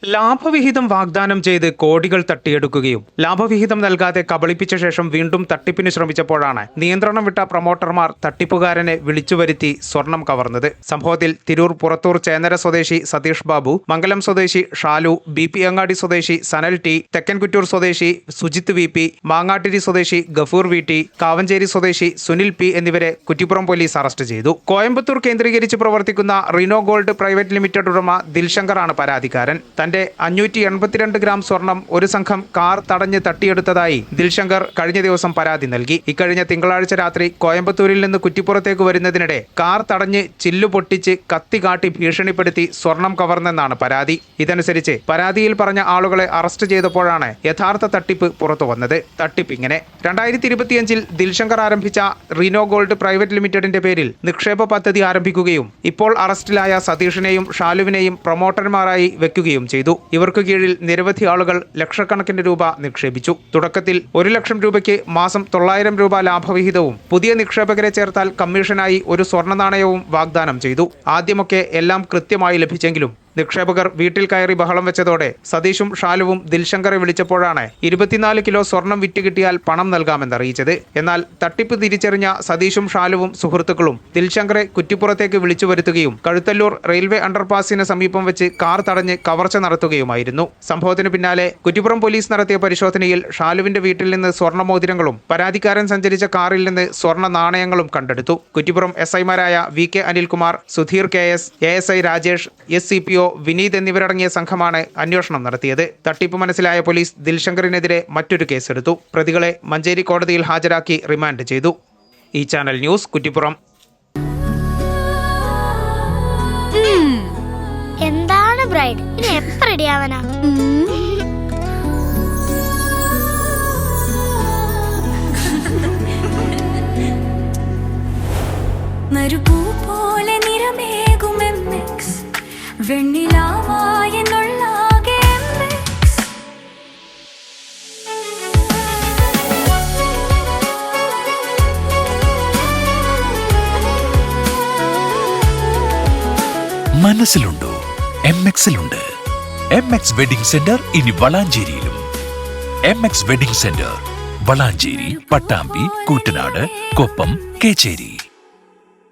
ലാഭവിഹിതം വാഗ്ദാനം ചെയ്ത് കോടികൾ തട്ടിയെടുക്കുകയും ലാഭവിഹിതം നൽകാതെ കബളിപ്പിച്ച ശേഷം വീണ്ടും തട്ടിപ്പിന് ശ്രമിച്ചപ്പോഴാണ് നിയന്ത്രണം വിട്ട പ്രൊമോട്ടർമാർ തട്ടിപ്പുകാരനെ വിളിച്ചുവരുത്തി സ്വർണം കവർന്നത്. സംഭവത്തിൽ തിരൂർ പുറത്തൂർ ചേന്നര സ്വദേശി സതീഷ് ബാബു, മംഗലം സ്വദേശി ഷാലു, BP അങ്ങാടി സ്വദേശി സനൽ ടി, തെക്കൻകുറ്റൂർ സ്വദേശി സുജിത്ത് VP, മാങ്ങാട്ടിരി സ്വദേശി ഗഫൂർ VT, കാവഞ്ചേരി സ്വദേശി സുനിൽ P എന്നിവരെ കുറ്റിപ്പുറം പോലീസ് അറസ്റ്റ് ചെയ്തു. കോയമ്പത്തൂർ കേന്ദ്രീകരിച്ച് പ്രവർത്തിക്കുന്ന റിനോ ഗോൾഡ് പ്രൈവറ്റ് ലിമിറ്റഡ് ഉടമ ദിൽശങ്കറാണ് പരാതിക്കാരൻ. തന്റെ 582 ഗ്രാം സ്വർണം ഒരു സംഘം കാർ തടഞ്ഞ് തട്ടിയെടുത്തതായി ദിൽശങ്കർ കഴിഞ്ഞ ദിവസം പരാതി നൽകി. ഇക്കഴിഞ്ഞ തിങ്കളാഴ്ച രാത്രി കോയമ്പത്തൂരിൽ നിന്ന് കുറ്റിപ്പുറത്തേക്ക് വരുന്നതിനിടെ കാർ തടഞ്ഞ് ചില്ലു പൊട്ടിച്ച് കത്തി കാട്ടി ഭീഷണിപ്പെടുത്തി സ്വർണം കവർന്നെന്നാണ് പരാതി. ഇതനുസരിച്ച് പരാതിയിൽ പറഞ്ഞ ആളുകളെ അറസ്റ്റ് ചെയ്തപ്പോഴാണ് യഥാർത്ഥ തട്ടിപ്പ് പുറത്തു വന്നത്. തട്ടിപ്പ് ഇങ്ങനെ: 2025 ദിൽശങ്കർ ആരംഭിച്ച റിനോ ഗോൾഡ് പ്രൈവറ്റ് ലിമിറ്റഡിന്റെ പേരിൽ നിക്ഷേപ പദ്ധതി ആരംഭിക്കുകയും ഇപ്പോൾ അറസ്റ്റിലായ സതീഷിനെയും ഷാലുവിനെയും പ്രൊമോട്ടർമാരായി വെക്കുകയും ചെയ്തു. ഇവർക്ക് കീഴിൽ നിരവധി ആളുകൾ ലക്ഷക്കണക്കിന് രൂപ നിക്ഷേപിച്ചു. തുടക്കത്തിൽ 1 ലക്ഷം രൂപയ്ക്ക് മാസം 900 രൂപ ലാഭവിഹിതവും പുതിയ നിക്ഷേപകരെ ചേർത്താൽ കമ്മീഷനായി ഒരു സ്വർണ്ണ നാണയവും വാഗ്ദാനം ചെയ്തു. ആദ്യമൊക്കെ എല്ലാം കൃത്യമായി ലഭിച്ചെങ്കിലും നിക്ഷേപകർ വീട്ടിൽ കയറി ബഹളം വെച്ചതോടെ സതീഷും ഷാലുവും ദിൽശങ്കറെ വിളിച്ചപ്പോഴാണ് 24 കിലോ സ്വർണം വിറ്റ് കിട്ടിയാൽ പണം നൽകാമെന്നറിയിച്ചത്. എന്നാൽ തട്ടിപ്പ് തിരിച്ചറിഞ്ഞ സതീഷും ഷാലുവും സുഹൃത്തുക്കളും ദിൽശങ്കറെ കുറ്റിപ്പുറത്തേക്ക് വിളിച്ചു വരുത്തുകയും കഴുത്തല്ലൂർ റെയിൽവേ അണ്ടർപാസിന് സമീപം വെച്ച് കാർ തടഞ്ഞ് കവർച്ച നടത്തുകയുമായിരുന്നു. സംഭവത്തിന് പിന്നാലെ കുറ്റിപ്പുറം പോലീസ് നടത്തിയ പരിശോധനയിൽ ഷാലുവിന്റെ വീട്ടിൽ നിന്ന് സ്വർണ്ണമോതിരങ്ങളും പരാതിക്കാരൻ സഞ്ചരിച്ച കാറിൽ നിന്ന് സ്വർണ്ണ നാണയങ്ങളും കണ്ടെടുത്തു. Kuttippuram SIമാരായ VK Anilkumar, Sudheer KS, ASI Rajesh, SCPO Vineeth എന്നിവരടങ്ങിയ സംഘമാണ് അന്വേഷണം നടത്തിയത്. തട്ടിപ്പ് മനസ്സിലായ പോലീസ് ദിൽശങ്കറിനെതിരെ മറ്റൊരു കേസെടുത്തു. പ്രതികളെ മഞ്ചേരി കോടതിയിൽ ഹാജരാക്കി റിമാൻഡ് ചെയ്തു. ഈ ചാനൽ ന്യൂസ്, കുറ്റിപ്പുറം. എന്താണ് ബ്രൈഡ്, ഇനി എപ്പോ റെഡിയാവനാ? പോലെ നിറമേകും MX വെണ്ണിലാവായെന്നുള്ള മനസ്സിലുണ്ടോ? MXലുണ്ട്. MX വെഡിംഗ് സെന്റർ ഇനി വളാഞ്ചേരിയിലും. MX wedding centre Valanchery, Pattambi, Koottanad, Koppam, Kecheri.